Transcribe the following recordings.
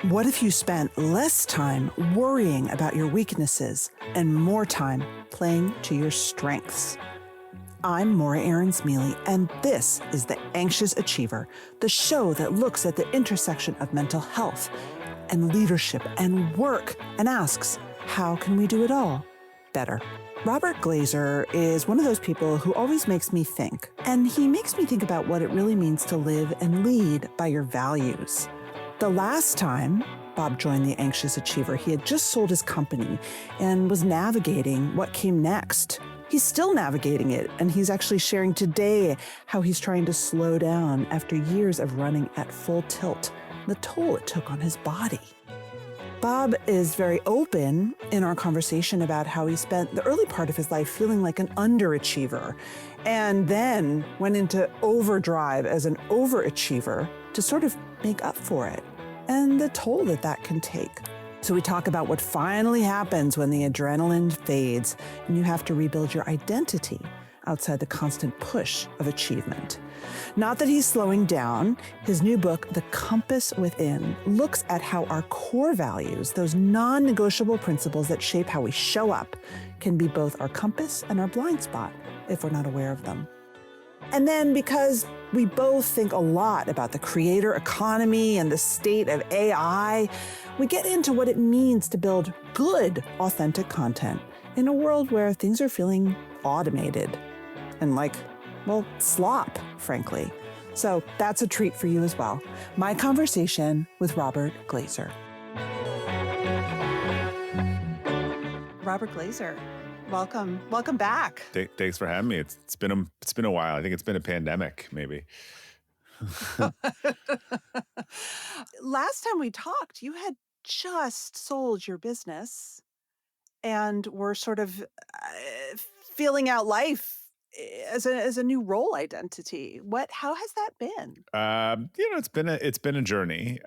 What if you spent less time worrying about your weaknesses and more time playing to your strengths? I'm Aarons-Mele, and this is The Anxious Achiever, the show that looks at the intersection of mental health and leadership and work and asks, how can we do it all better? Robert Glazer is one of those people who always makes me think, and he makes me think about what it really means to live and lead by your values. The last time Bob joined The Anxious Achiever, he had just sold his company and was navigating what came next. He's still navigating it, and he's actually sharing today how he's trying to slow down after years of running at full tilt, the toll it took on his body. Bob is very open in our conversation about how he spent the early part of his life feeling like an underachiever and then went into overdrive as an overachiever to sort of make up for it and the toll that that can take. So we talk about what finally happens when the adrenaline fades and you have to rebuild your identity outside the constant push of achievement. Not that he's slowing down. His new book, The Compass Within, looks at how our core values, those non-negotiable principles that shape how we show up, can be both our compass and our blind spot if we're not aware of them. And then because we both think a lot about the creator economy and the state of AI, we get into what it means to build good, authentic content in a world where things are feeling automated and like, well, slop, frankly. So that's a treat for you as well. My conversation with Robert Glazer. Robert Glazer, welcome back. Thanks for having me. It's been a while. I think it's been a pandemic, maybe. Last time we talked, you had just sold your business and were sort of feeling out life as a new role identity. How has that been? It's been a journey.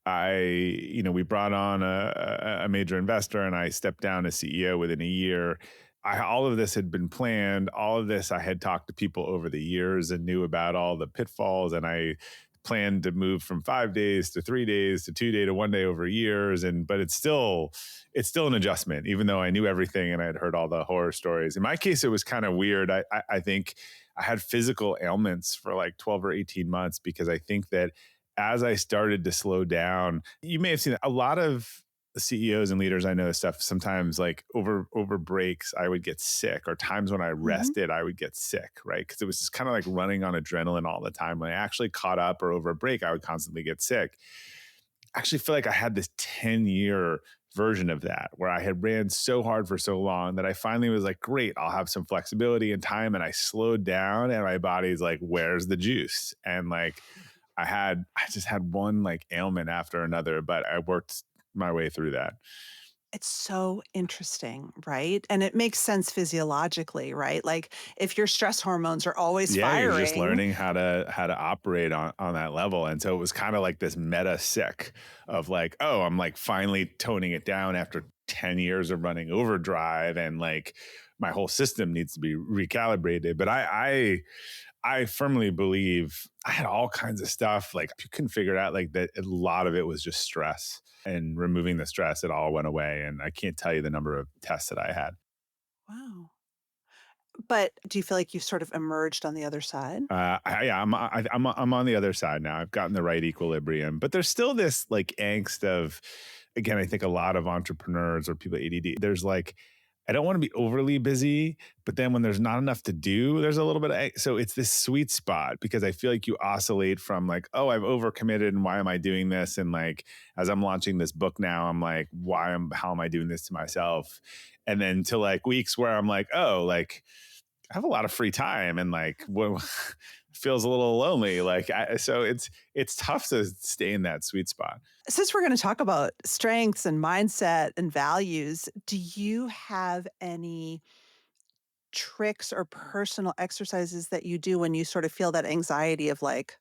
We brought on a major investor, and I stepped down as CEO within a year. All of this had been planned. All of this I had talked to people over the years and knew about all the pitfalls. And I planned to move from 5 days to 3 days to 2 day to 1 day over years. But it's still an adjustment, even though I knew everything and I had heard all the horror stories. In my case, it was kind of weird. I think I had physical ailments for like 12 or 18 months because I think that as I started to slow down, you may have seen a lot of the CEOs and leaders I know stuff. Sometimes like over breaks, I would get sick, or times when I rested, I would get sick, right? Because it was just kind of like running on adrenaline all the time. When I actually caught up or over a break, I would constantly get sick. I actually feel like I had this 10-year version of that where I had ran so hard for so long that I finally was like, great, I'll have some flexibility and time. And I slowed down and my body's like, where's the juice? And like, I just had one like ailment after another, but I worked my way through that. It's so interesting, right? And it makes sense physiologically, right? Like if your stress hormones are always firing. You're just learning how to operate on that level. And so it was kind of like this meta sick of like, oh, I'm like finally toning it down after 10 years of running overdrive, and like my whole system needs to be recalibrated. But I firmly believe I had all kinds of stuff. Like you couldn't figure it out, like that a lot of it was just stress, and removing the stress, it all went away. And I can't tell you the number of tests that I had. Wow. But do you feel like you've sort of emerged on the other side? I'm on the other side now. I've gotten the right equilibrium, but there's still this like angst of, again, I think a lot of entrepreneurs or people with ADD, there's like, I don't want to be overly busy, but then when there's not enough to do, there's a little bit of, so it's this sweet spot because I feel like you oscillate from like, oh, I've overcommitted and why am I doing this? And like, as I'm launching this book now, I'm like, how am I doing this to myself? And then to like weeks where I'm like, oh, like I have a lot of free time and like, feels a little lonely. Like, so it's tough to stay in that sweet spot. Since we're going to talk about strengths and mindset and values, do you have any tricks or personal exercises that you do when you sort of feel that anxiety of like,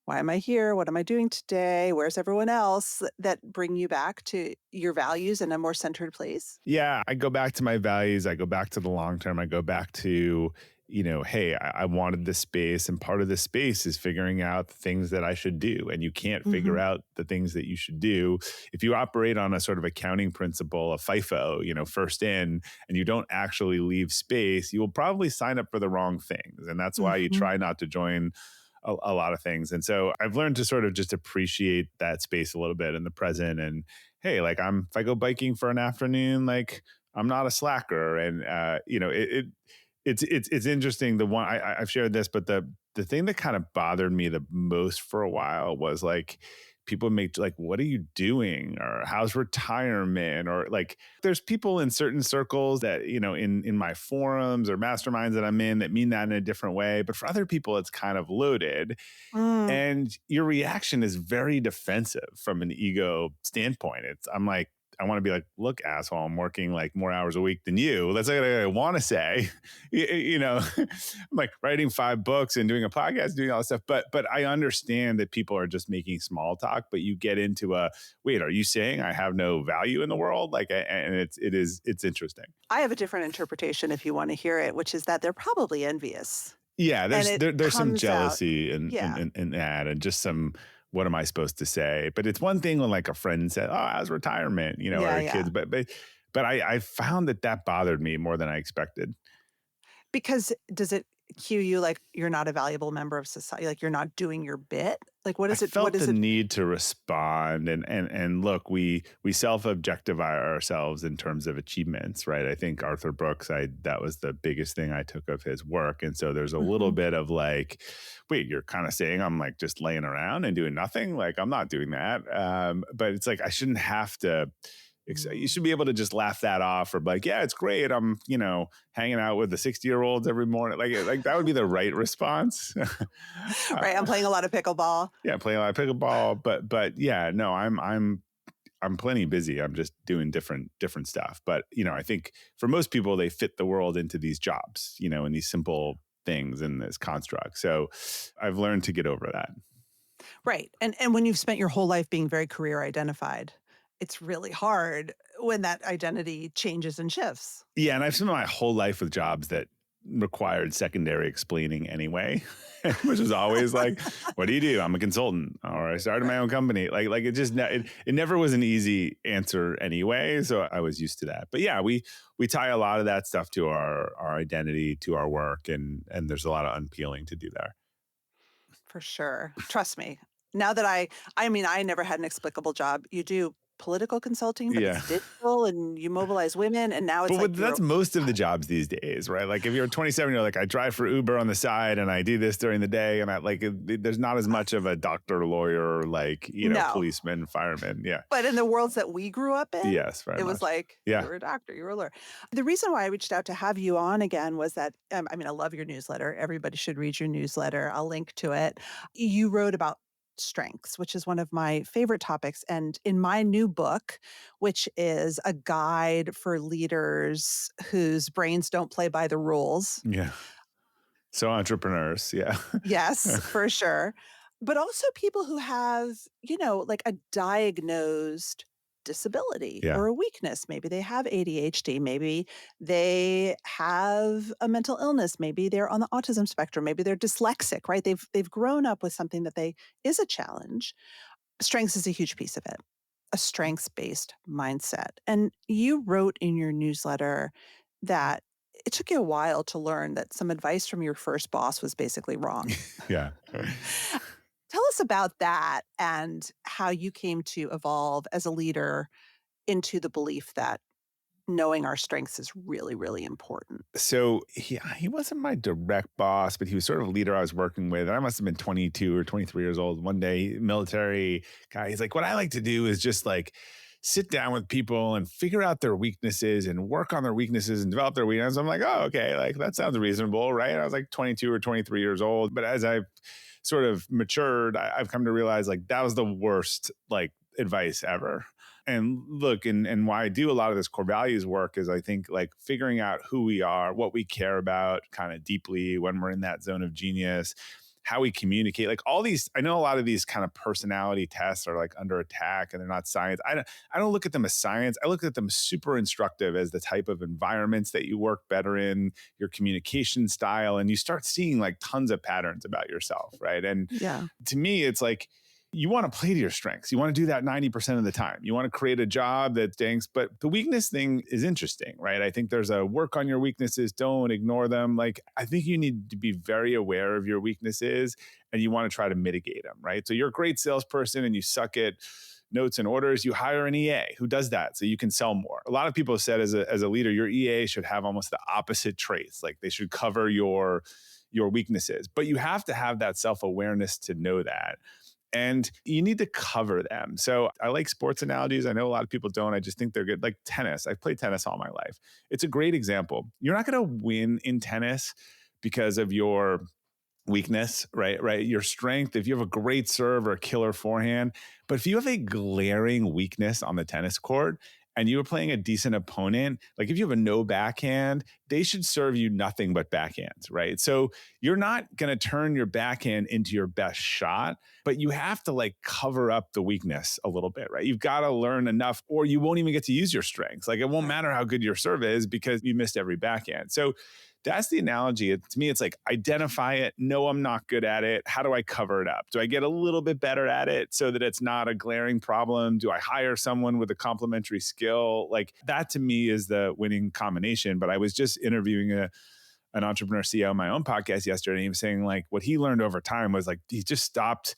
why am I here? What am I doing today? Where's everyone else? That bring you back to your values in a more centered place? Yeah, I go back to my values. I go back to the long term. I go back to hey, I wanted this space, and part of this space is figuring out the things that I should do. And you can't figure Hmm. out the things that you should do if you operate on a sort of accounting principle of FIFO, first in, and you don't actually leave space, you will probably sign up for the wrong things. And that's why you Hmm. try not to join a lot of things. And so I've learned to sort of just appreciate that space a little bit in the present. And hey, like if I go biking for an afternoon, like I'm not a slacker. And it's interesting. The one I've shared this, but the thing that kind of bothered me the most for a while was like people make like, what are you doing, or how's retirement, or like there's people in certain circles that in my forums or masterminds that I'm in that mean that in a different way, but for other people it's kind of loaded, Mm. and your reaction is very defensive from an ego standpoint. I'm like, I want to be like, look, asshole, I'm working like more hours a week than you. That's what I want to say. I'm like writing 5 books and doing a podcast, doing all this stuff. But I understand that people are just making small talk. But you get into wait, are you saying I have no value in the world? Like, and it's interesting. I have a different interpretation if you want to hear it, which is that they're probably envious. Yeah, And it there's some comes out. jealousy Yeah. in that, and just some, what am I supposed to say? But it's one thing when like a friend said, "Oh, how's retirement?" Or Yeah. a Yeah. kids, but I found that bothered me more than I expected. Because does it cue you like you're not a valuable member of society? Like you're not doing your bit? Like what I is it? What felt is the it? need to respond, and look, we self-objectify ourselves in terms of achievements, right? I think Arthur Brooks, that was the biggest thing I took of his work. And so there's a little Mhm. bit of like, wait, you're kind of saying I'm like just laying around and doing nothing? Like I'm not doing that. But it's like I shouldn't have to. You should be able to just laugh that off, or be like, yeah, it's great. I'm, hanging out with the 60-year-olds every morning. Like that would be the right response. Right. I'm uh, playing a lot of pickleball. yeah, playing a lot of pickleball, but yeah, no, I'm plenty busy. I'm just doing different stuff. But I think for most people, they fit the world into these jobs, in these simple things in this construct. So I've learned to get over that. Right. And when you've spent your whole life being very career identified, it's really hard when that identity changes and shifts. Yeah, and I've spent my whole life with jobs that required secondary explaining anyway, which is always like, "What do you do?" I'm a consultant, or I started my Right. own company. Like it just it never was an easy answer anyway, so I was used to that. But yeah, we tie a lot of that stuff to our identity, to our work, and there's a lot of unpeeling to do there. For sure. Trust me. Now that I mean, I never had an explicable job. You do political consulting, but Yeah. it's digital and you mobilize women and now it's like That's most of the jobs these days, right? Like if you're 27, you're like, I drive for Uber on the side and I do this during the day. And I like, there's not as much of a doctor, lawyer, like, no. policeman, fireman. Yeah. But in the worlds that we grew up in, Yes, very it was much. like Yeah. you're a doctor, you're a lawyer. The reason why I reached out to have you on again was that I mean, I love your newsletter. Everybody should read your newsletter. I'll link to it. You wrote about strengths, which is one of my favorite topics. And in my new book, which is a guide for leaders whose brains don't play by the rules. Yeah. So entrepreneurs. Yeah. Yes, for sure. But also people who have, like a diagnosed disability Yeah. or a weakness. Maybe they have ADHD. Maybe they have a mental illness. Maybe they're on the autism spectrum. Maybe they're dyslexic, right? They've grown up with something that they is a challenge. Strengths is a huge piece of it. A strengths-based mindset. And you wrote in your newsletter that it took you a while to learn that some advice from your first boss was basically wrong. Yeah. Tell us about that and how you came to evolve as a leader into the belief that knowing our strengths is really, really important. So he wasn't my direct boss, but he was sort of a leader I was working with. And I must have been 22 or 23 years old. One day, military guy, he's like, what I like to do is just like sit down with people and figure out their weaknesses and work on their weaknesses and develop their weaknesses. I'm like, oh, okay, like that sounds reasonable, right? I was like 22 or 23 years old. But as I've sort of matured, I've come to realize like that was the worst like advice ever. And look, and why I do a lot of this core values work is I think like figuring out who we are, what we care about kind of deeply when we're in that zone of genius, how we communicate, like all these, I know a lot of these kind of personality tests are like under attack and they're not science. I don't look at them as science. I look at them super instructive as the type of environments that you work better in, your communication style, and you start seeing like tons of patterns about yourself, right? And Yeah. to me, it's like you want to play to your strengths. You want to do that 90% of the time. You want to create a job that stinks, but the weakness thing is interesting, right? I think there's a work on your weaknesses, don't ignore them. Like, I think you need to be very aware of your weaknesses and you want to try to mitigate them, right? So you're a great salesperson and you suck at notes and orders, you hire an EA who does that so you can sell more. A lot of people have said as a leader, your EA should have almost the opposite traits. Like they should cover your weaknesses, but you have to have that self-awareness to know that. And you need to cover them. So I like sports analogies. I know a lot of people don't. I just think they're good. Like tennis. I've played tennis all my life. It's a great example. You're not going to win in tennis because of your weakness, right? Right. Your strength, if you have a great serve or a killer forehand, but if you have a glaring weakness on the tennis court and you were playing a decent opponent, like if you have a no backhand, they should serve you nothing but backhands, right? So you're not going to turn your backhand into your best shot, but you have to like cover up the weakness a little bit, right? You've got to learn enough or you won't even get to use your strengths. Like it won't matter how good your serve is because you missed every backhand. So that's the analogy. To me, it's like identify it. No, I'm not good at it. How do I cover it up? Do I get a little bit better at it so that it's not a glaring problem? Do I hire someone with a complementary skill? Like that to me is the winning combination. But I was just interviewing an entrepreneur CEO on my own podcast yesterday. And he was saying like what he learned over time was like he just stopped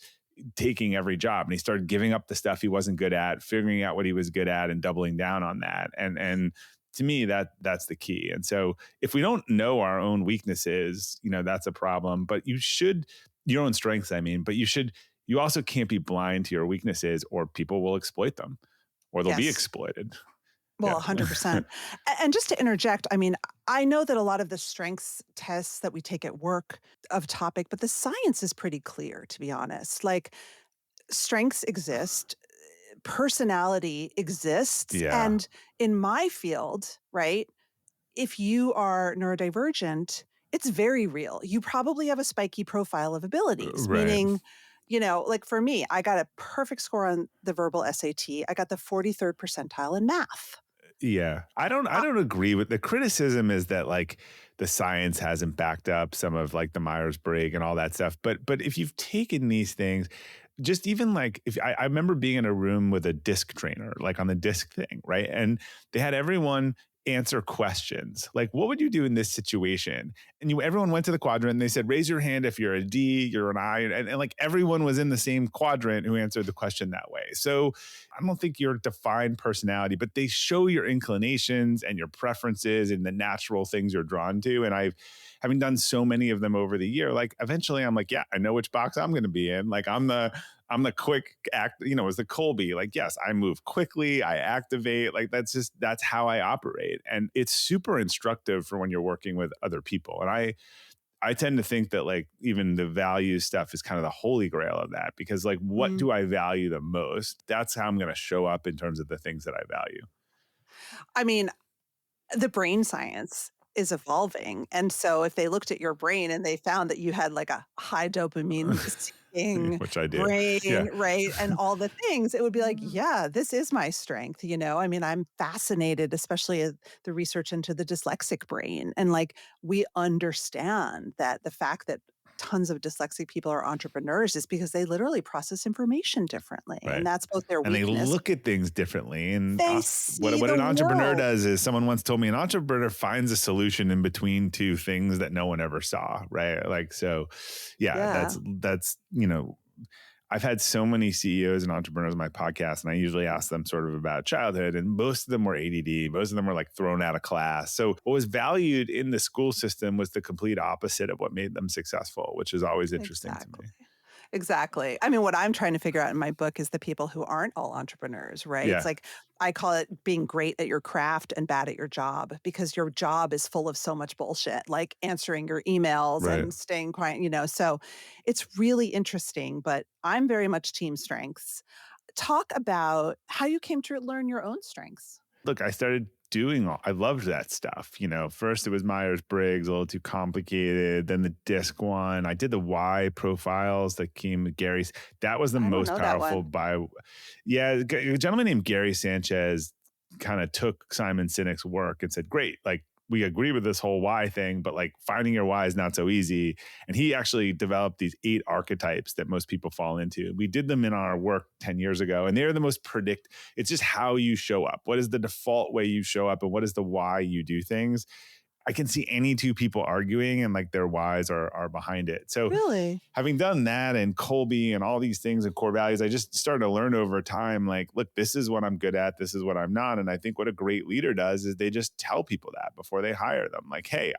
taking every job and he started giving up the stuff he wasn't good at, figuring out what he was good at and doubling down on that. And to me, that's the key. And so if we don't know our own weaknesses, that's a problem, but you should, your own strengths, I mean, but you also can't be blind to your weaknesses or people will exploit them or they'll be Yes. exploited. Well, Yeah. 100%. And just to interject, I mean, I know that a lot of the strengths tests that we take at work of topic, but the science is pretty clear, to be honest. Like strengths exist, personality exists. Yeah. And in my field, right, if you are neurodivergent, it's very real. You probably have a spiky profile of abilities, Right. meaning, like for me, I got a perfect score on the verbal SAT. I got the 43rd percentile in math. Yeah. I don't agree with the criticism is that like the science hasn't backed up some of like the Myers-Briggs and all that stuff. But if you've taken these things, just even like if I remember being in a room with a disc trainer, like on the disc thing, right? And they had everyone answer questions like, what would you do in this situation? And everyone went to the quadrant and they said, raise your hand if you're a D, you're an I, and like everyone was in the same quadrant who answered the question that way. So I don't think your defined personality, but they show your inclinations and your preferences and the natural things you're drawn to. And having done so many of them over the year, like eventually I'm like, yeah, I know which box I'm going to be in. Like I'm the quick act, as the Colby, like, yes, I move quickly, I activate, like that's how I operate. And it's super instructive for when you're working with other people. And I tend to think that like even the value stuff is kind of the holy grail of that because like what do I value the most? That's how I'm going to show up in terms of the things that I value. I mean, the brain science is evolving. And so if they looked at your brain and they found that you had like a high dopamine seeking Which I do. Yeah. brain, right? And all the things, it would be like, yeah, this is my strength. I mean, I'm fascinated, especially at the research into the dyslexic brain. And like, we understand that the fact that tons of dyslexic people are entrepreneurs is because they literally process information differently. Right. And that's both their And they weakness. look at things differently. And They what see an the entrepreneur world. does is someone once told me an entrepreneur finds a solution in between two things that no one ever saw. Right. Like, so yeah. That's, I've had so many CEOs and entrepreneurs on my podcast, and I usually ask them sort of about childhood, and most of them were ADD. Most of them were like thrown out of class. So what was valued in the school system was the complete opposite of what made them successful, which is always interesting to me. Exactly. I mean, what I'm trying to figure out in my book is the people who aren't all entrepreneurs, right? Yeah. It's like, I call it being great at your craft and bad at your job because your job is full of so much bullshit, like answering your emails Right. and staying quiet, So it's really interesting, but I'm very much team strengths. Talk about how you came to learn your own strengths. Look, I started I loved that stuff. First it was Myers-Briggs, a little too complicated. Then the DISC one. I did the Y profiles that came with Gary's. That was the I don't most know that powerful one. yeah, a gentleman named Gary Sanchez kind of took Simon Sinek's work and said, great, like we agree with this whole why thing, but like finding your why is not so easy. And he actually developed these 8 archetypes that most people fall into. We did them in our work 10 years ago, and they're the most it's just how you show up. What is the default way you show up, and what is the why you do things? I can see any two people arguing and like their whys are behind it. So Really? having done that and Colby and all these things and core values, I just started to learn over time, like, look, this is what I'm good at. This is what I'm not. And I think what a great leader does is they just tell people that before they hire them. Like, hey,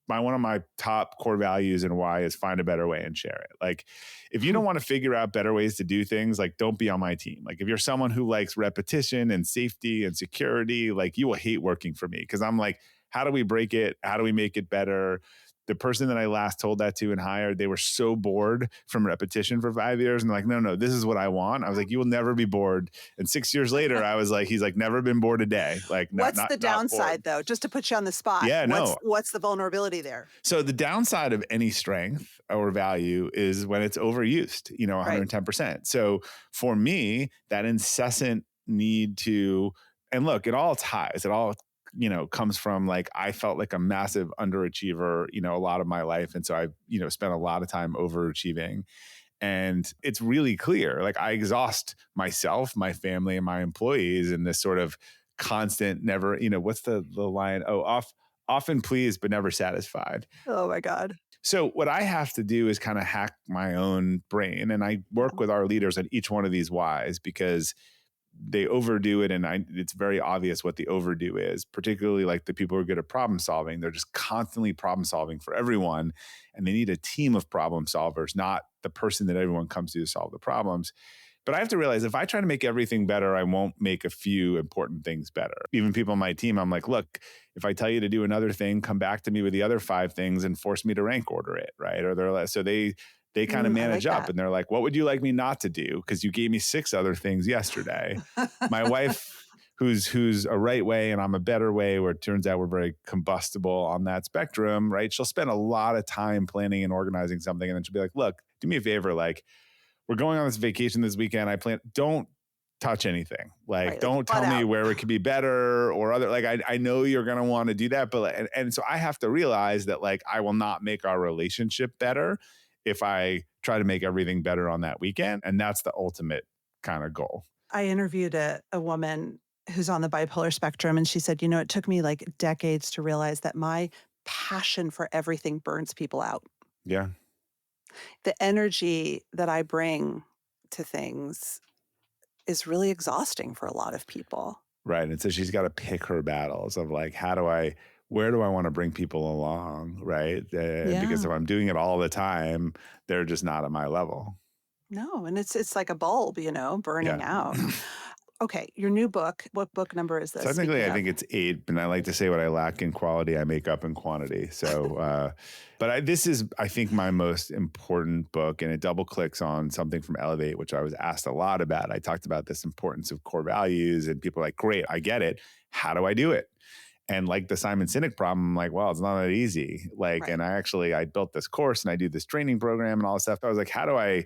one of my top core values and why is find a better way and share it. Like, if you don't want to figure out better ways to do things, like don't be on my team. Like if you're someone who likes repetition and safety and security, like you will hate working for me. Cause I'm like, how do we break it? How do we make it better? The person that I last told that to and hired, they were so bored from repetition for 5 years. And they're like, no, this is what I want. I was like, you will never be bored. And 6 years later, I was like, he's like, never been bored a day. Like What's the not downside bored. though? Just to put you on the spot. Yeah, no. What's the vulnerability there? So the downside of any strength or value is when it's overused, 110%. So for me, that incessant need to, and look, it all ties, it all comes from like, I felt like a massive underachiever, a lot of my life. And so I, spent a lot of time overachieving. And it's really clear, like I exhaust myself, my family, and my employees in this sort of constant, never, what's the line? Often pleased, but never satisfied. Oh my God. So what I have to do is kind of hack my own brain. And I work with our leaders on each one of these whys because they overdo it. And it's very obvious what the overdo is, particularly like the people who are good at problem solving. They're just constantly problem solving for everyone. And they need a team of problem solvers, not the person that everyone comes to solve the problems. But I have to realize if I try to make everything better, I won't make a few important things better. Even people on my team, I'm like, look, if I tell you to do another thing, come back to me with the other 5 things and force me to rank order it, right? Or they're like, so they kind of manage up and they're like, what would you like me not to do? Because you gave me 6 other things yesterday. My wife, who's a right way and I'm a better way, where it turns out we're very combustible on that spectrum, right? She'll spend a lot of time planning and organizing something. And then she'll be like, look, do me a favor. Like, we're going on this vacation this weekend. Don't touch anything. Like, don't tell me where it could be better or other, like, I know you're going to want to do that, but, and so I have to realize that like, I will not make our relationship better if I try to make everything better on that weekend. And that's the ultimate kind of goal. I interviewed a woman who's on the bipolar spectrum, and she said, it took me like decades to realize that my passion for everything burns people out. Yeah. The energy that I bring to things is really exhausting for a lot of people. Right. And so she's got to pick her battles of like, where do I want to bring people along? Right. Because if I'm doing it all the time, they're just not at my level. No. And it's like a bulb, burning out. Okay. Your new book, what book number is this? Technically, I think it's 8, and I like to say what I lack in quality, I make up in quantity. So, this is, I think, my most important book, and it double clicks on something from Elevate, which I was asked a lot about. I talked about this importance of core values, and people are like, great, I get it. How do I do it? And like the Simon Sinek problem, I'm like, well, it's not that easy. Like, right. And I built this course and I do this training program and all this stuff. I was like, how do I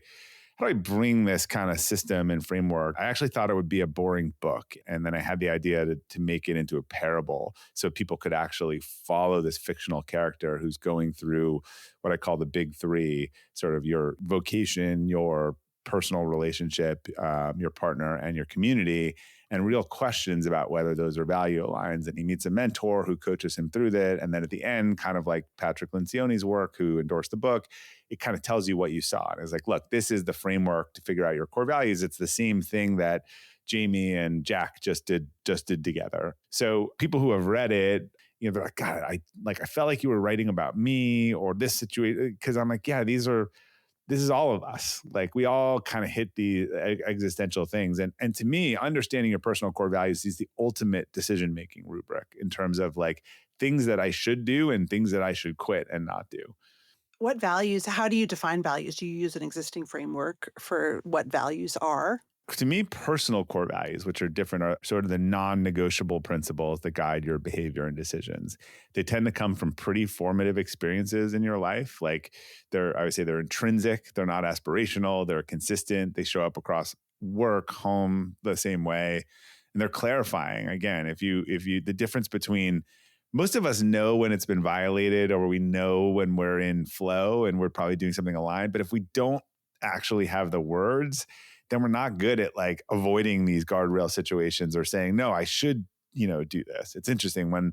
bring this kind of system and framework? I actually thought it would be a boring book. And then I had the idea to make it into a parable so people could actually follow this fictional character who's going through what I call the big 3, sort of your vocation, your personal relationship, your partner, and your community, and real questions about whether those are value aligns. And he meets a mentor who coaches him through that. And then at the end, kind of like Patrick Lencioni's work, who endorsed the book, it kind of tells you what you saw. And it's like, look, this is the framework to figure out your core values. It's the same thing that Jamie and Jack just did together. So people who have read it, they're like, God, I felt like you were writing about me or this situation. Because I'm like, yeah, this is all of us. Like, we all kind of hit the existential things. And to me, understanding your personal core values is the ultimate decision-making rubric in terms of like things that I should do and things that I should quit and not do. What values, how do you define values? Do you use an existing framework for what values are? to me, personal core values, which are different, are sort of the non-negotiable principles that guide your behavior and decisions. They tend to come from pretty formative experiences in your life. Like I would say they're intrinsic, they're not aspirational, they're consistent, they show up across work, home the same way, and they're clarifying. Again, the difference between most of us know when it's been violated, or we know when we're in flow and we're probably doing something aligned. But if we don't actually have the words, then we're not good at like avoiding these guardrail situations or saying, no, I should, do this. It's interesting when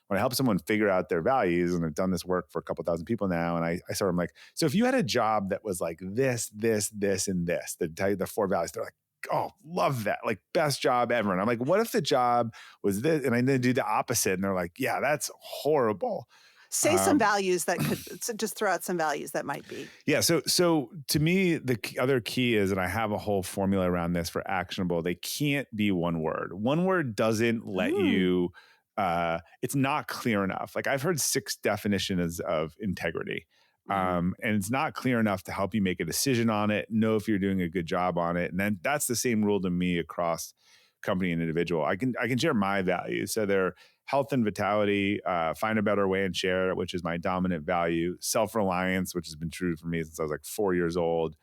I help someone figure out their values, and I've done this work for a couple thousand people now. And I sort of like, so if you had a job that was like this, and this, the four values, they're like, oh, love that. Like best job ever. And I'm like, what if the job was this? And I then do the opposite. And they're like, yeah, that's horrible. Say some values that could, so just throw out some values that might be. Yeah. So to me, the other key is, and I have a whole formula around this for actionable, they can't be one word. One word doesn't let you, it's not clear enough. Like I've heard 6 definitions of integrity. And it's not clear enough to help you make a decision on it, know if you're doing a good job on it. And then that's the same rule to me across company and individual. I can share my values. So they're health and vitality, find a better way and share, which is my dominant value, self-reliance, which has been true for me since I was like 4 years old,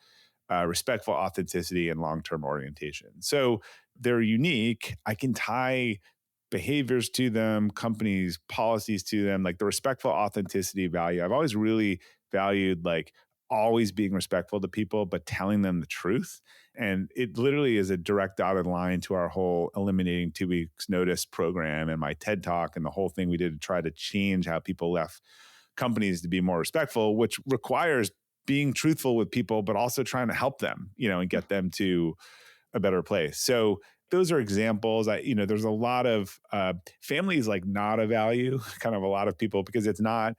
respectful authenticity, and long-term orientation. So they're unique. I can tie behaviors to them, companies, policies to them, like the respectful authenticity value. I've always really valued like always being respectful to people, but telling them the truth. And it literally is a direct dotted line to our whole eliminating 2 weeks notice program and my TED talk and the whole thing we did to try to change how people left companies to be more respectful, which requires being truthful with people, but also trying to help them, and get them to a better place. So those are examples. There's a lot of family is like not a value, kind of a lot of people, because it's not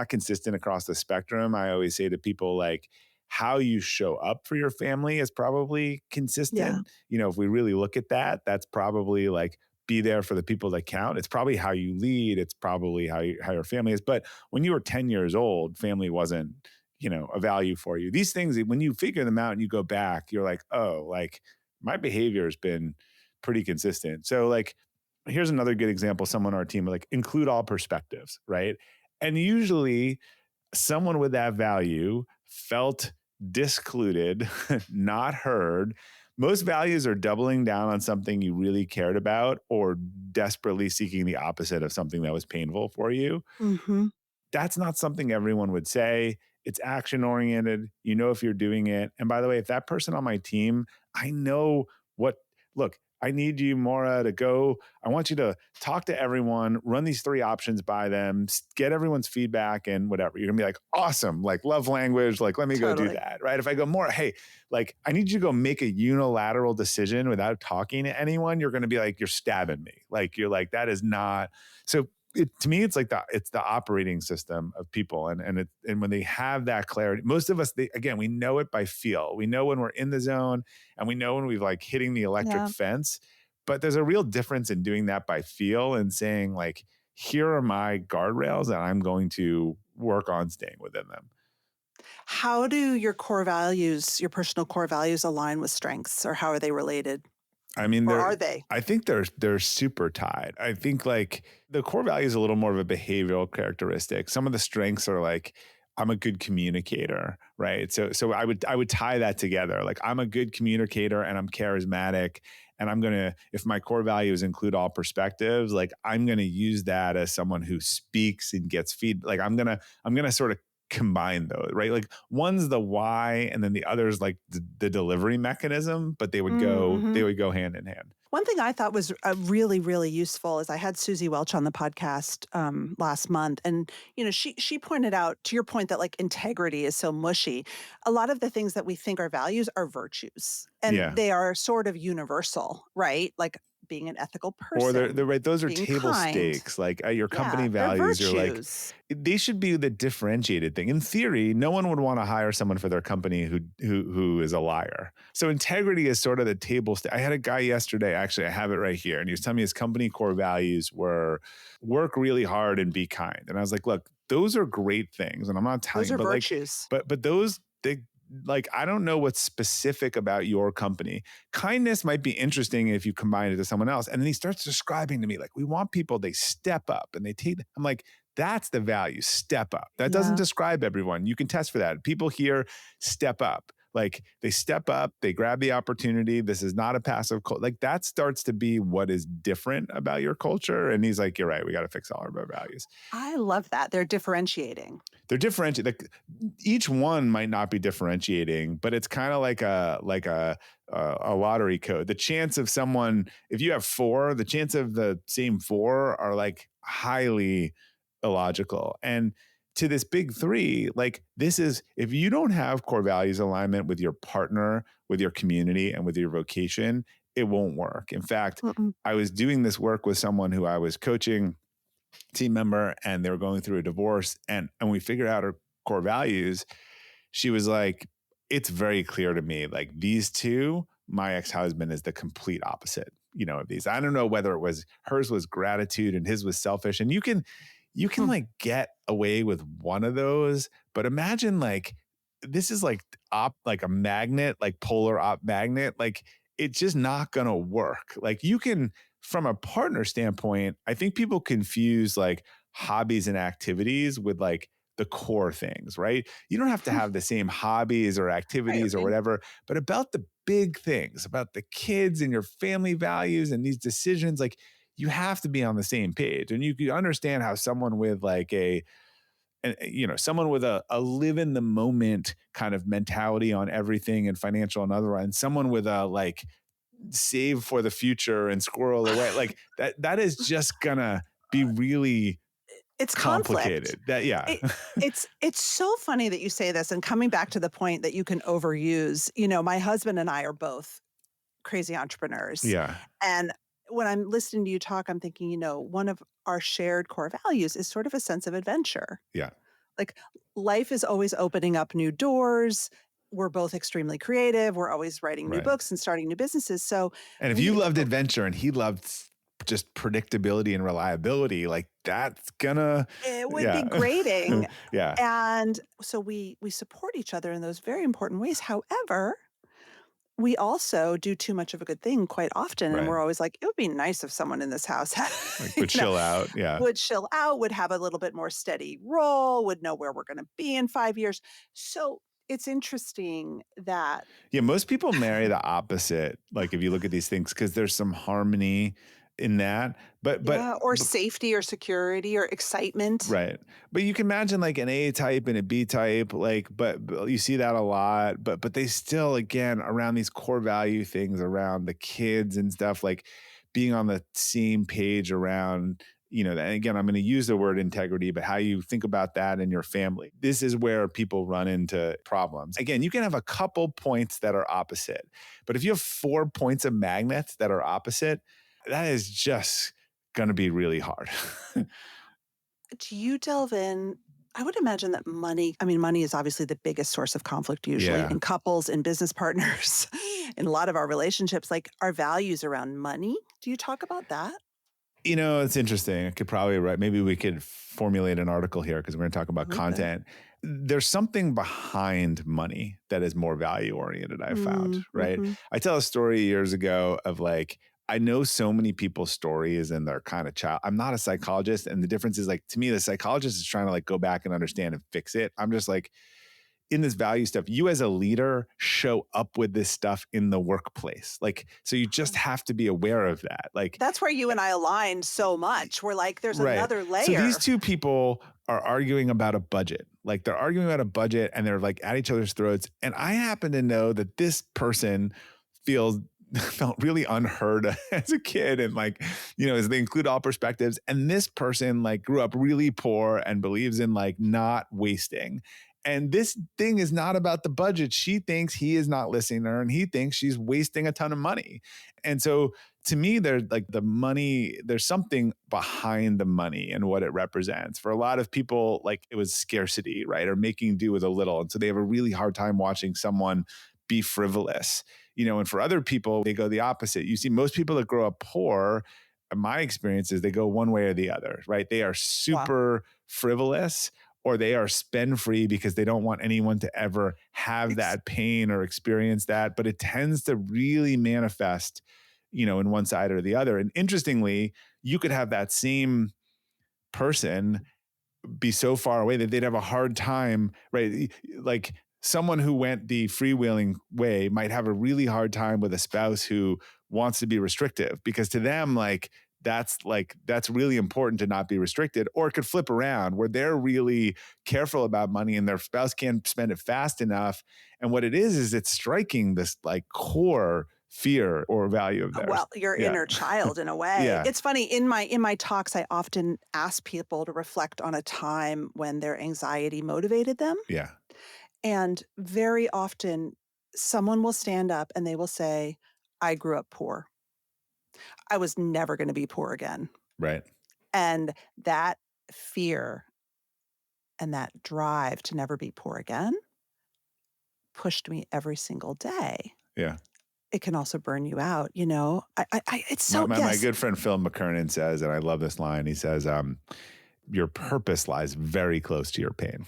consistent across the spectrum. I always say to people, like, how you show up for your family is probably consistent. If we really look at that, that's probably like be there for the people that count. It's probably how you lead. It's probably how your family is. But when you were 10 years old, family wasn't, a value for you. These things, when you figure them out and you go back, you're like, oh, like my behavior has been pretty consistent. So like, here's another good example. Someone on our team, like, include all perspectives, right? And usually someone with that value felt discluded, not heard. Most values are doubling down on something you really cared about or desperately seeking the opposite of something that was painful for you. That's not something everyone would say. It's action oriented. If you're doing it. And by the way, if that person on my team, I know look, I need you, Maura, to go. I want you to talk to everyone, run these 3 options by them, get everyone's feedback and whatever. You're gonna be like, awesome, like love language, like let me go do that, right? If I go, Maura, hey, like I need you to go make a unilateral decision without talking to anyone, you're gonna be like, you're stabbing me. Like you're like, that is not. So to me, it's like it's the operating system of people, and when they have that clarity, most of us, we know it by feel. We know when we're in the zone, and we know when we've like hitting the electric fence. But there's a real difference in doing that by feel and saying like, here are my guardrails, and I'm going to work on staying within them. How do your core values, your personal core values, align with strengths, or how are they related? I mean, or are they? I think they're super tied. I think like the core value is a little more of a behavioral characteristic. Some of the strengths are like, I'm a good communicator, right? So I would tie that together. Like I'm a good communicator and I'm charismatic, and if my core values include all perspectives, like I'm gonna use that as someone who speaks and gets feedback. Like I'm gonna sort of combine those, right? Like one's the why, and then the other's like the delivery mechanism, but they would go hand in hand. One thing I thought was really, really useful is I had Susie Welch on the podcast last month, and she pointed out, to your point, that like integrity is so mushy. A lot of the things that we think are values are virtues, and they are sort of universal, right? Like being an ethical person. Or they're right. Those are table kind. Stakes. Like your company values, you're like, they should be the differentiated thing. In theory, no one would want to hire someone for their company who is a liar. So integrity is sort of the table stake. I had a guy yesterday, actually, I have it right here, and he was telling me his company core values were work really hard and be kind. And I was like, look, those are great things, and I'm not telling you, but virtues. Like, but those like, I don't know what's specific about your company. Kindness might be interesting if you combine it to someone else. And then he starts describing to me, like, we want people, they step up and they take, I'm like, that's the value, step up. That doesn't Yeah. describe everyone. You can test for that. People here step up. Like they step up, they grab the opportunity. This is not a passive culture. Like that starts to be what is different about your culture. And he's like, you're right. We got to fix all of our values. I love that. They're differentiating. They're differentiating. Like each one might not be differentiating, but it's kind of like a lottery code. The chance of someone, if you have four, the chance of the same four are like highly illogical. And to this big three, like this is, if you don't have core values alignment with your partner, with your community, and with your vocation, it won't work. In fact, Mm-mm. I was doing this work with someone who I was coaching, team member, and they were going through a divorce, and we figured out her core values. She was like, it's very clear to me, like these two, my ex-husband is the complete opposite, of these. I don't know whether it was hers was gratitude and his was selfish. And you can like get away with one of those, but imagine like this is like like a magnet, like polar op magnet, like it's just not gonna work. Like you can, from a partner standpoint, I think people confuse like hobbies and activities with like the core things, right? You don't have to have the same hobbies or Right. activities or whatever, but about the big things, about the kids and your family values and these decisions, like you have to be on the same page. And you can understand how someone with like someone with a live in the moment kind of mentality on everything and financial and otherwise, and someone with a like save for the future and squirrel away, like that is just gonna be really It's conflict. complicated. That yeah. It it's so funny that you say this, and coming back to the point that you can overuse, my husband and I are both crazy entrepreneurs. Yeah. And when I'm listening to you talk, I'm thinking, one of our shared core values is sort of a sense of adventure. Yeah. Like life is always opening up new doors. We're both extremely creative. We're always writing new Right. books and starting new businesses. So And if you loved adventure and he loved just predictability and reliability, like that's gonna, it would be yeah. grating. Yeah. And so we support each other in those very important ways. However, we also do too much of a good thing quite often. And Right. we're always like, it would be nice if someone in this house Like would chill out. Yeah. would chill out, would have a little bit more steady role, would know where we're going to be in 5 years. So it's interesting that. Yeah. Most people marry the opposite. Like if you look at these things, because there's some harmony in that. Yeah, or safety or security or excitement. Right. But you can imagine like an A type and a B type, like, but you see that a lot, but they still, again, around these core value things around the kids and stuff, like being on the same page around, and again, I'm going to use the word integrity, but how you think about that in your family. This is where people run into problems. Again, you can have a couple points that are opposite, but if you have 4 points of magnets that are opposite, that is just going to be really hard. Do you delve in? I would imagine that money is obviously the biggest source of conflict usually Yeah. in couples, in business partners, in a lot of our relationships, like our values around money. Do you talk about that? It's interesting. I could probably write, maybe we could formulate an article here because we're going to talk about Okay. content. There's something behind money that is more value oriented, I found, right? Mm-hmm. I tell a story years ago of like, I know so many people's stories and their kind of child. I'm not a psychologist. And the difference is like, to me, the psychologist is trying to like go back and understand and fix it. I'm just like, in this value stuff, you as a leader show up with this stuff in the workplace. Like, so you just have to be aware of that. Like, That's where you and I aligned so much. We're like, there's right. another layer. So these two people are arguing about a budget. Like they're arguing about a budget and they're like at each other's throats. And I happen to know that this person felt really unheard as a kid, and like, as they include all perspectives. And this person like grew up really poor and believes in like not wasting. And this thing is not about the budget. She thinks he is not listening to her and he thinks she's wasting a ton of money. And so to me, there's like the money, there's something behind the money and what it represents. For a lot of people, like it was scarcity, right? Or making do with a little. And so they have a really hard time watching someone be frivolous, and for other people, they go the opposite. You see, most people that grow up poor, my experience is they go one way or the other, right? They are super frivolous, or they are spend free because they don't want anyone to ever have that pain or experience that. But it tends to really manifest, in one side or the other. And interestingly, you could have that same person be so far away that they'd have a hard time, right? Like someone who went the freewheeling way might have a really hard time with a spouse who wants to be restrictive, because to them, that's really important to not be restricted. Or it could flip around where they're really careful about money and their spouse can't spend it fast enough. And what it is it's striking this core fear or value of theirs. Well, your inner child in a way. Yeah. It's funny, in my talks, I often ask people to reflect on a time when their anxiety motivated them. Yeah. And very often someone will stand up and they will say, I grew up poor. I was never going to be poor again. Right. And that fear and that drive to never be poor again pushed me every single day. Yeah. It can also burn you out, it's so, my good friend Phil McKernan says, and I love this line, he says, your purpose lies very close to your pain.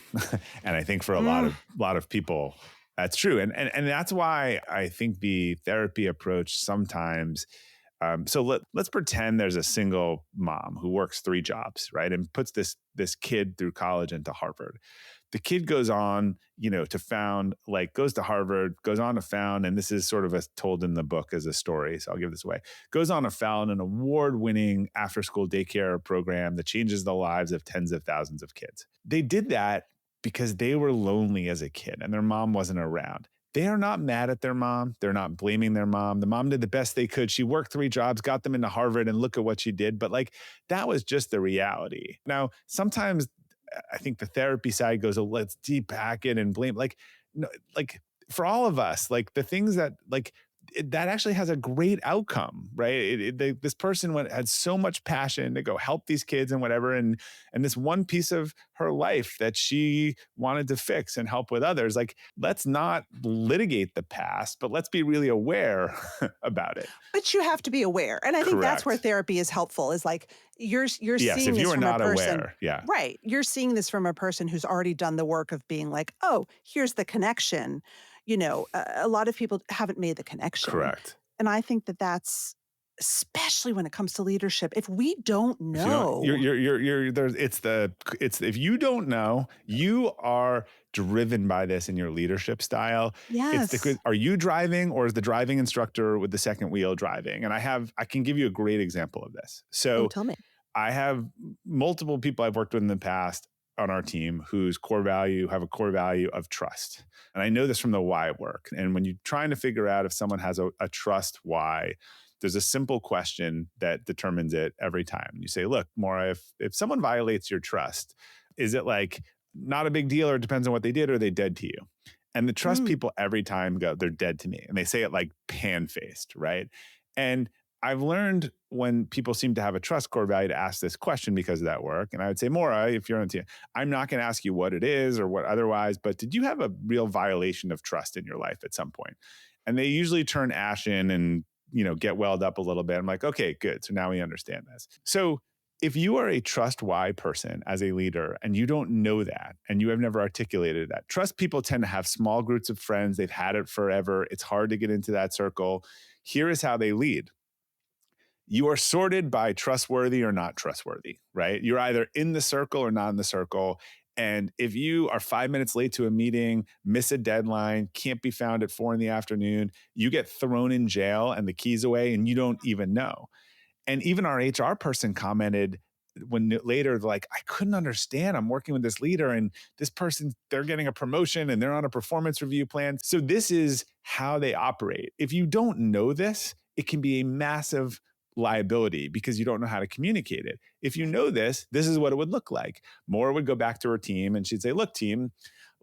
And I think for a lot of people, that's true. And that's why I think the therapy approach sometimes, so let's pretend there's a single mom who works 3 jobs, right? And puts this kid through college into Harvard. The kid goes on, goes to Harvard, goes on to found, and this is sort of told in the book as a story, so I'll give this away, goes on to found an award-winning after-school daycare program that changes the lives of tens of thousands of kids. They did that because they were lonely as a kid and their mom wasn't around. They are not mad at their mom. They're not blaming their mom. The mom did the best they could. She worked 3 jobs, got them into Harvard, and look at what she did. But that was just the reality. Now, sometimes I think the therapy side goes, let's depack it and blame. For all of us, the things that that actually has a great outcome, right? This person had so much passion to go help these kids and whatever, and this one piece of her life that she wanted to fix and help with others. Let's not litigate the past, but let's be really aware about it. But you have to be aware, and I think that's where therapy is helpful. Is you're seeing this from a person, yeah, right? You're seeing this from a person who's already done the work of being oh, here's the connection. A lot of people haven't made the connection. Correct. And I think that's, especially when it comes to leadership, if we don't know, if you don't know, you are driven by this in your leadership style. Yes. Are you driving, or is the driving instructor with the second wheel driving? And I can give you a great example of this. So tell me. I have multiple people I've worked with in the past on our team whose have a core value of trust. And I know this from the why work. And when you're trying to figure out if someone has a trust why, there's a simple question that determines it every time. You say, look, Maura, if someone violates your trust, is it not a big deal, or it depends on what they did, or are they dead to you? And the trust people every time go, they're dead to me. And they say it pan-faced, right? And I've learned when people seem to have a trust core value to ask this question because of that work. And I would say, Maura, if you're on the team, I'm not going to ask you what it is or what otherwise, but did you have a real violation of trust in your life at some point? And they usually turn ashen and, get welled up a little bit. I'm like, okay, good. So now we understand this. So if you are a trust why person as a leader and you don't know that and you have never articulated that, trust people tend to have small groups of friends. They've had it forever. It's hard to get into that circle. Here is how they lead. You are sorted by trustworthy or not trustworthy, right? You're either in the circle or not in the circle. And if you are 5 minutes late to a meeting, miss a deadline, can't be found at 4 PM, you get thrown in jail and the keys away and you don't even know. And even our HR person commented later, I couldn't understand. I'm working with this leader and this person, they're getting a promotion and they're on a performance review plan. So this is how they operate. If you don't know this, it can be a massive liability because you don't know how to communicate it. If you know this is what it would look like. Maura would go back to her team and she'd say, look, team,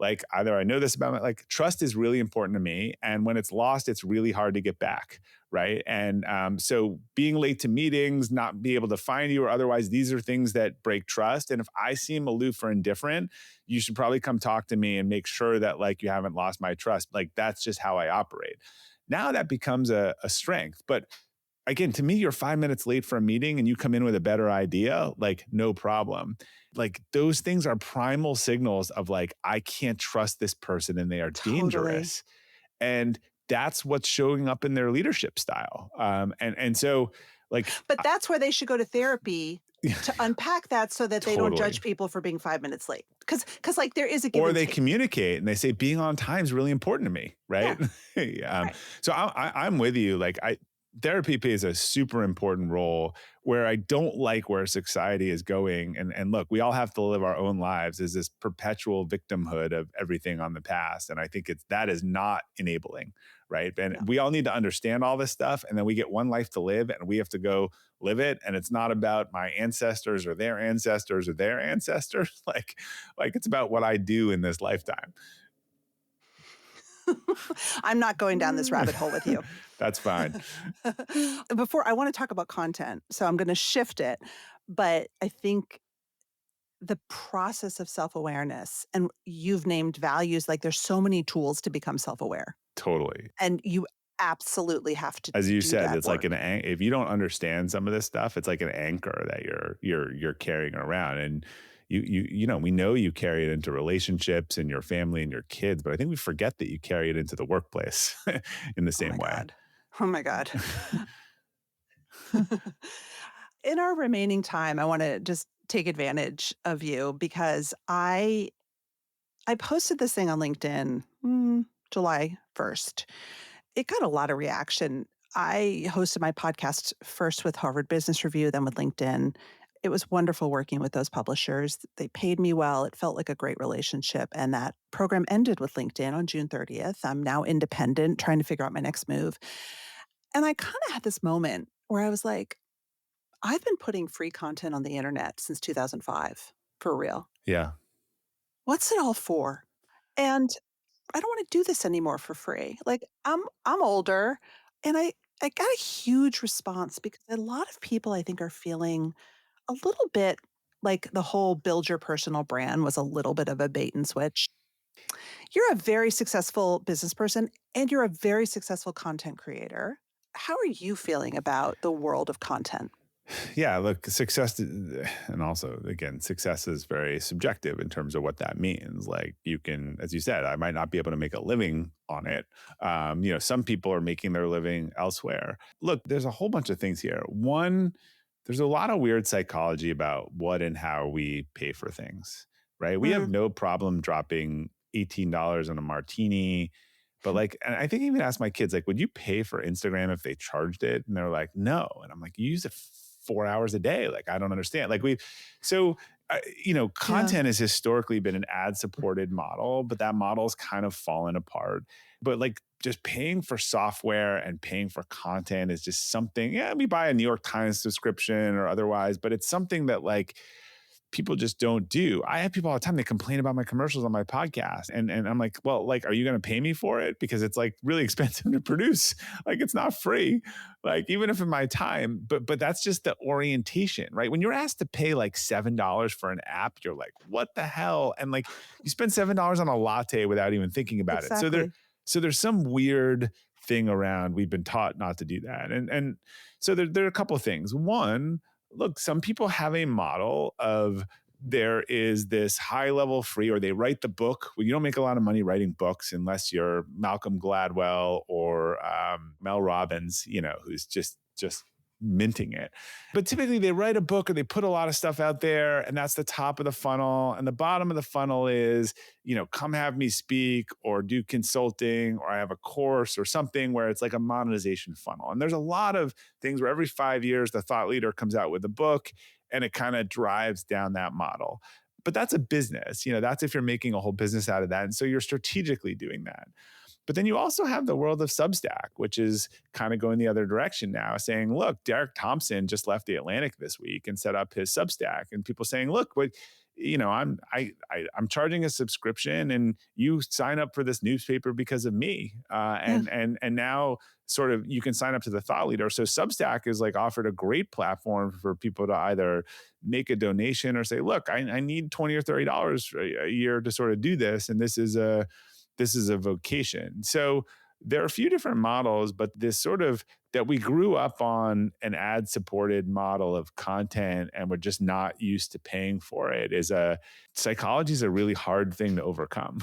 either I know this about trust is really important to me. And when it's lost, it's really hard to get back. Right. And so being late to meetings, not be able to find you or otherwise, these are things that break trust. And if I seem aloof or indifferent, you should probably come talk to me and make sure that you haven't lost my trust. That's just how I operate. Now that becomes a strength. But again, to me, you're 5 minutes late for a meeting and you come in with a better idea, like no problem. Like those things are primal signals of like, I can't trust this person and they are Totally. dangerous. And that's what's showing up in their leadership style. And so like, But that's where they should go to therapy to unpack that so that they don't totally. judge people for being 5 minutes late. Because like there is a give Or and they take. communicate and they say being on time is really important to me, Yeah. right? Right. So I'm with you. Like therapy plays a super important role where I don't like where society is going. And look, we all have to live our own lives as this perpetual victimhood of everything on the past. And I think that is not enabling, right? And No. we all need to understand all this stuff. And then we get one life to live and we have to go live it. And it's not about my ancestors or their ancestors or their ancestors. Like it's about what I do in this lifetime. I'm not going down this rabbit hole with you. That's fine. Before I want to talk about content, so I'm going to shift it. But I think the process of self-awareness, and you've named values, like there's so many tools to become self-aware, Totally. and you absolutely have to As you do said, that it's like work. if you don't understand some of this stuff, it's like an anchor that you're carrying around. And we know you carry it into relationships and your family and your kids, but I think we forget that you carry it into the workplace in the Oh my same way. God. Oh my God. In our remaining time, I want to just take advantage of you because I posted this thing on LinkedIn July 1st. It got a lot of reaction. I hosted my podcast first with Harvard Business Review, then with LinkedIn. It was wonderful working with those publishers. They paid me well. It felt like a great relationship. And that program ended with LinkedIn on June 30th. I'm now independent, trying to figure out my next move. And I kind of had this moment where I was like, I've been putting free content on the internet since 2005, for real. Yeah. What's it all for? And I don't want to do this anymore for free. Like I'm older and I got a huge response because a lot of people I think are feeling a little bit like the whole build your personal brand was a little bit of a bait and switch. You're a very successful business person and you're a very successful content creator. How are you feeling about the world of content? Yeah, look, success, and also again, success is very subjective in terms of what that means. Like you can, as you said, I might not be able to make a living on it. Some people are making their living elsewhere. Look, there's a whole bunch of things here. One, there's a lot of weird psychology about what and how we pay for things, right? We have Mm, no problem dropping $18 on a martini. But like, and I think I even asked my kids, like, would you pay for Instagram if they charged it? And they're like, no. And I'm like, you use it 4 hours a day. Like, I don't understand. So, yeah. content has historically been an ad supported model, but that model's kind of fallen apart. But like, just paying for software and paying for content is just something, yeah, we buy a New York Times subscription or otherwise, but it's something that like, people just don't do. I have people all the time, they complain about my commercials on my podcast. And I'm like, well, like, are you going to pay me for it? Because it's like really expensive to produce. Like it's not free. Like even if in my time, but that's just the orientation, right? When you're asked to pay like $7 for an app, you're like, what the hell? And like you spend $7 on a latte without even thinking about it. Exactly. So there's some weird thing around. We've been taught not to do that. And so there are a couple of things. One, look, some people have a model of there is this high level free, or they write the book. Well, you don't make a lot of money writing books unless you're Malcolm Gladwell or Mel Robbins, who's just minting it. But typically they write a book or they put a lot of stuff out there, and that's the top of the funnel. And the bottom of the funnel is, come have me speak or do consulting, or I have a course or something where it's like a monetization funnel. And there's a lot of things where every 5 years the thought leader comes out with a book and it kind of drives down that model. But that's a business, that's if you're making a whole business out of that. And so you're strategically doing that. But then you also have the world of Substack, which is kind of going the other direction now, saying, look, Derek Thompson just left the Atlantic this week and set up his Substack. And people saying, look, I'm charging a subscription and you sign up for this newspaper because of me. Yeah. And now sort of you can sign up to the thought leader. So Substack is like offered a great platform for people to either make a donation or say, look, I need $20 or $30 a year to sort of do this. And this is a vocation. So there are a few different models, but this sort of that we grew up on an ad supported model of content and we're just not used to paying for it is psychology is a really hard thing to overcome.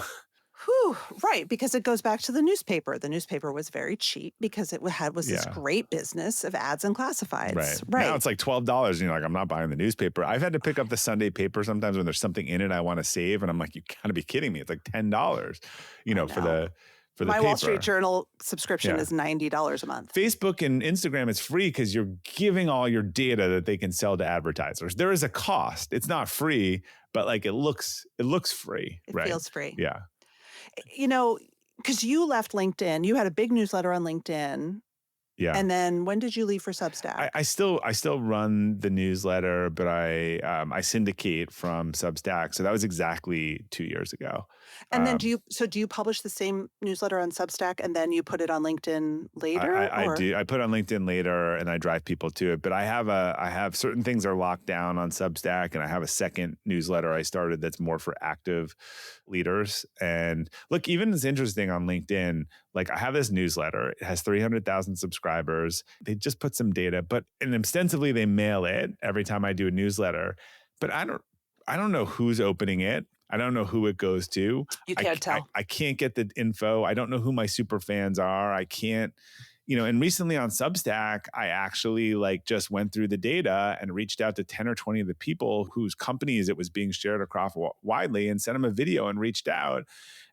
Whew, right, because it goes back to the newspaper. The newspaper was very cheap because it was this Yeah. great business of ads and Right. classifieds. Now Right. it's like $12 and you're like, I'm not buying the newspaper. I've had to pick up the Sunday paper sometimes when there's something in it I want to save. And I'm like, you gotta be kidding me. It's like $10, I for know. the My Wall Street paper. Journal subscription Yeah. is $90 a month. Facebook and Instagram is free because you're giving all your data that they can sell to advertisers. There is a cost. It's not free, but like it looks free. It Right. feels free. Yeah. You know, because you left LinkedIn, you had a big newsletter on LinkedIn. Yeah. And then when did you leave for Substack? I still run the newsletter, but I syndicate from Substack. So that was exactly 2 years ago. And then do you publish the same newsletter on Substack and then you put it on LinkedIn later? I do. I put it on LinkedIn later and I drive people to it. But I have certain things are locked down on Substack, and I have a second newsletter I started that's more for active leaders. And look, even it's interesting on LinkedIn. Like I have this newsletter. It has 300,000 subscribers. They just put some data, and ostensibly they mail it every time I do a newsletter. But I don't know who's opening it. I don't know who it goes to. You can't tell. I can't get the info. I don't know who my super fans are. I can't, and recently on Substack, I actually like just went through the data and reached out to 10 or 20 of the people whose companies it was being shared across widely and sent them a video and reached out.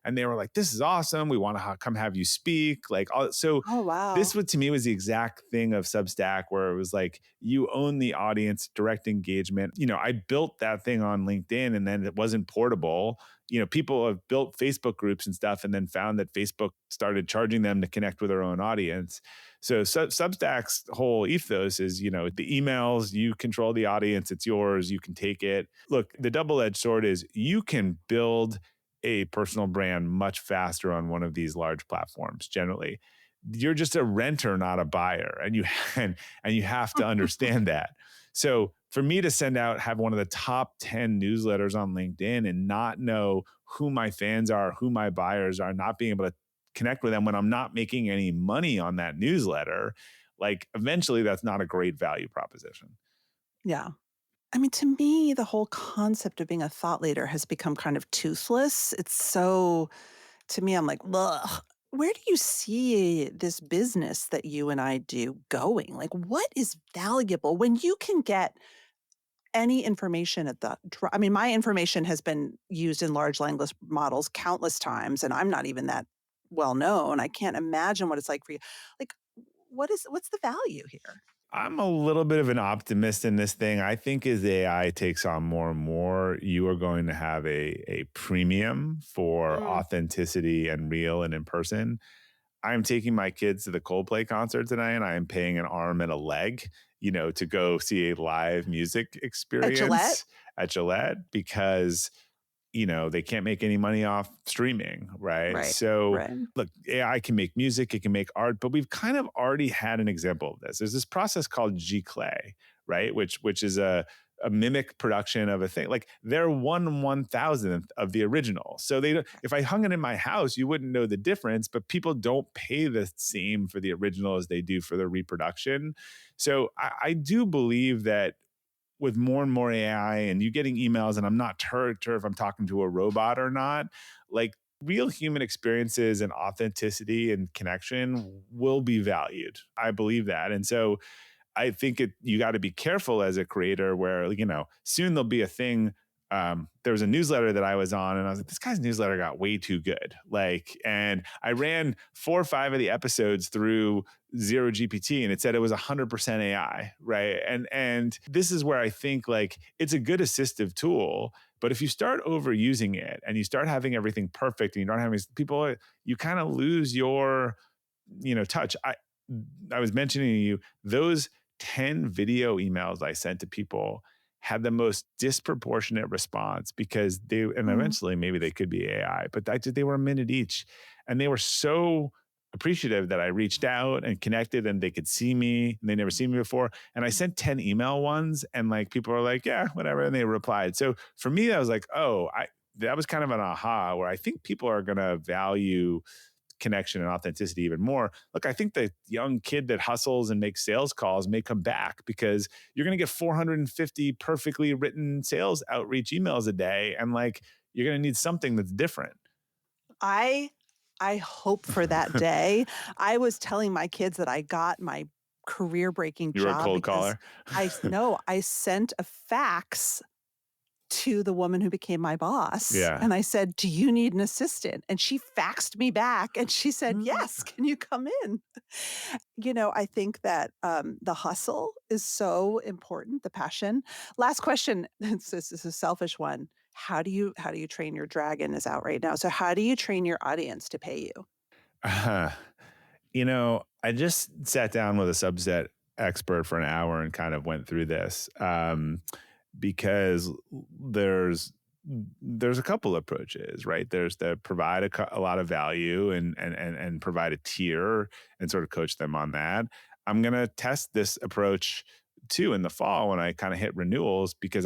And they were like, this is awesome. We want to come have you speak. So Oh, wow. this to me was the exact thing of Substack where it was like, you own the audience, direct engagement. I built that thing on LinkedIn and then it wasn't portable. People have built Facebook groups and stuff and then found that Facebook started charging them to connect with their own audience. So Substack's whole ethos is, the emails, you control the audience, it's yours, you can take it. Look, the double-edged sword is you can build a personal brand much faster on one of these large platforms. Generally, you're just a renter, not a buyer, and you have to understand that. So for me to have one of the top 10 newsletters on LinkedIn and not know who my fans are, who my buyers are, not being able to connect with them when I'm not making any money on that newsletter, like eventually that's not a great value proposition. Yeah. I mean, to me, the whole concept of being a thought leader has become kind of toothless. To me, I'm like, ugh. Where do you see this business that you and I do going? Like, what is valuable when you can get any information my information has been used in large language models countless times, and I'm not even that well known. I can't imagine what it's like for you. Like, what's the value here? I'm a little bit of an optimist in this thing. I think as AI takes on more and more, you are going to have a premium for authenticity and real and in person. I'm taking my kids to the Coldplay concert tonight and I am paying an arm and a leg, to go see a live music experience at Gillette because they can't make any money off streaming, right? So Right. look, AI can make music, it can make art, but we've kind of already had an example of this. There's this process called G-Clay, right? Which is a mimic production of a thing. Like they're 1/1000th of the original. So if I hung it in my house, you wouldn't know the difference, but people don't pay the same for the original as they do for the reproduction. So I do believe that with more and more AI and you getting emails, and I'm not sure if I'm talking to a robot or not, like real human experiences and authenticity and connection will be valued. I believe that. And so I think you got to be careful as a creator where, soon there'll be a thing. There was a newsletter that I was on and I was like, this guy's newsletter got way too good. And I ran 4 or 5 of the episodes through Zero GPT and it said it was 100% AI. Right. And this is where I think like it's a good assistive tool, but if you start overusing it and you start having everything perfect and you don't have any people, you kind of lose your, touch. I was mentioning to you, those 10 video emails I sent to people had the most disproportionate response because eventually maybe they could be AI, but they were a minute each. And they were so appreciative that I reached out and connected and they could see me and they never seen me before. And I sent 10 email ones and like people were like, yeah, whatever. And they replied. So for me, I was like, that was kind of an aha where I think people are going to value connection and authenticity even more. Look, I think the young kid that hustles and makes sales calls may come back because you're going to get 450 perfectly written sales outreach emails a day. And like, you're going to need something that's different. I hope for that day. I was telling my kids that I got my career-breaking You were a job cold because caller. I sent a fax to the woman who became my boss. Yeah. And I said, "Do you need an assistant?" And she faxed me back and she said, "Yes, can you come in?" I think that the hustle is so important, the passion. Last question. This is a selfish one. How do you train your dragon is out right now. So how do you train your audience to pay you? I just sat down with a subset expert for an hour and kind of went through this because there's a couple approaches, right? There's the provide a lot of value and provide a tier and sort of coach them on that. I'm going to test this approach too in the fall when I kind of hit renewals, because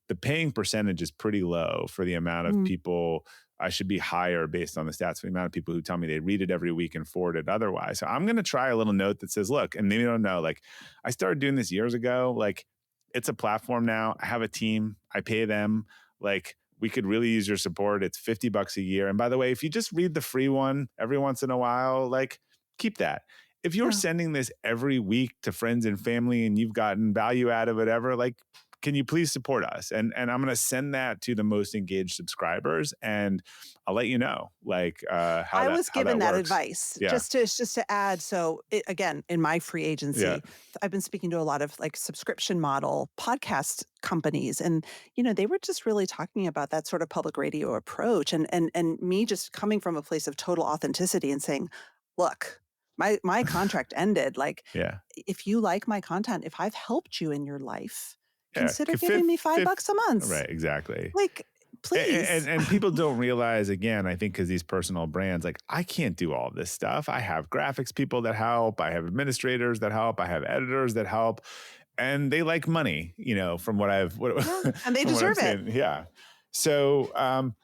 the paying percentage is pretty low for the amount of people. I should be higher based on the stats for the amount of people who tell me they read it every week and forward it otherwise. So I'm going to try a little note that says, look, and maybe you don't know, like I started doing this years ago. Like it's a platform now. I have a team. I pay them. Like we could really use your support. It's $50 a year. And by the way, if you just read the free one every once in a while, like keep that. If you're sending this every week to friends and family and you've gotten value out of it ever, like, can you please support us? And I'm going to send that to the most engaged subscribers, and I'll let you know I was given that works. advice. Yeah. Just to add. So again, in my free agency, I've been speaking to a lot of like subscription model podcast companies, and they were just really talking about that sort of public radio approach, and me just coming from a place of total authenticity and saying, look, my contract ended. Like, if you like my content, if I've helped you in your life, consider giving me $5 a month. Right, exactly. Like, please. And people don't realize, again, I think because these personal brands, like I can't do all this stuff. I have graphics people that help. I have administrators that help. I have editors that help. And they like money, from what I've... and they deserve it. Yeah. So,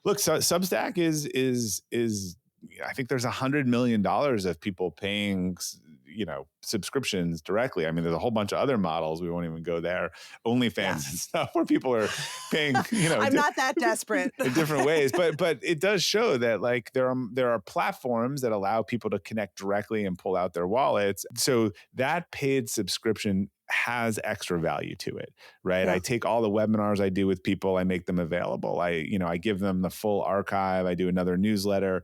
look, Substack is I think there's $100 million of people paying, subscriptions directly. I mean, there's a whole bunch of other models. We won't even go there. OnlyFans and stuff where people are paying, I'm not that desperate. in different ways. But it does show that like there are platforms that allow people to connect directly and pull out their wallets. So that paid subscription has extra value to it, right? I take all the webinars I do with people, I make them available. I give them the full archive. I do another newsletter.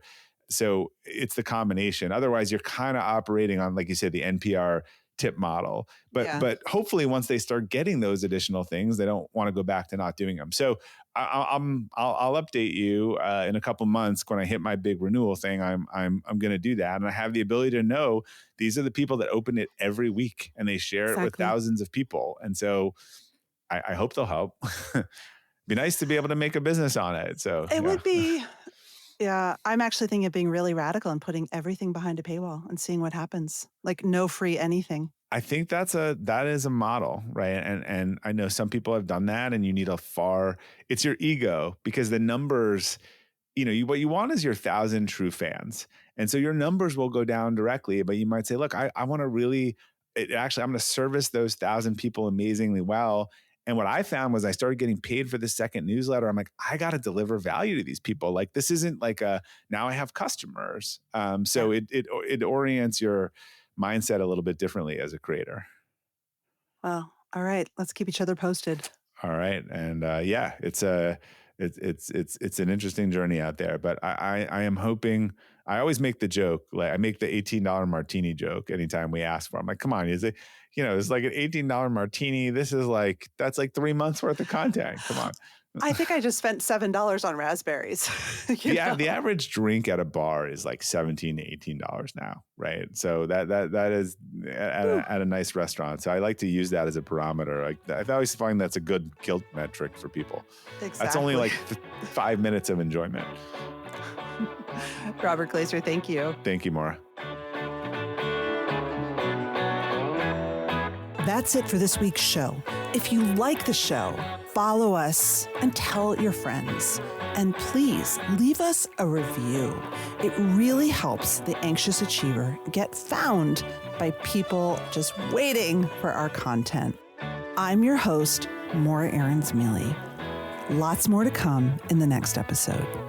So it's the combination. Otherwise, you're kind of operating on, like you said, the NPR tip model. But hopefully, once they start getting those additional things, they don't want to go back to not doing them. So I'll update you in a couple months when I hit my big renewal thing. I'm going to do that, and I have the ability to know these are the people that open it every week and they share it with thousands of people. And so I hope they'll help. Be nice to be able to make a business on it. So it would be. Yeah, I'm actually thinking of being really radical and putting everything behind a paywall and seeing what happens. Like no free anything. I think that is a model, right? And I know some people have done that, and you need it's your ego, because the numbers, what you want is your 1,000 true fans. And so your numbers will go down directly, but you might say, look, I want to I'm going to service those 1,000 people amazingly well. And what I found was I started getting paid for the second newsletter. I'm like, I got to deliver value to these people. Like, this isn't like now I have customers. So it orients your mindset a little bit differently as a creator. Well, all right. Let's keep each other posted. All right. And it's an interesting journey out there, but I am hoping. I always make the joke, like I make the $18 martini joke anytime we ask for. I'm like, come on, is it, it's like an $18 martini. That's like 3 months worth of content. Come on. I think I just spent $7 on raspberries. Yeah, the average drink at a bar is like $17 to $18 now, right? So that is at a nice restaurant. So I like to use that as a barometer. I always find that's a good guilt metric for people. Exactly. That's only like 5 minutes of enjoyment. Robert Glazer, thank you. Thank you, Maura. That's it for this week's show. If you like the show, follow us and tell your friends. And please leave us a review. It really helps the Anxious Achiever get found by people just waiting for our content. I'm your host, Maura Aarons-Mele. Lots more to come in the next episode.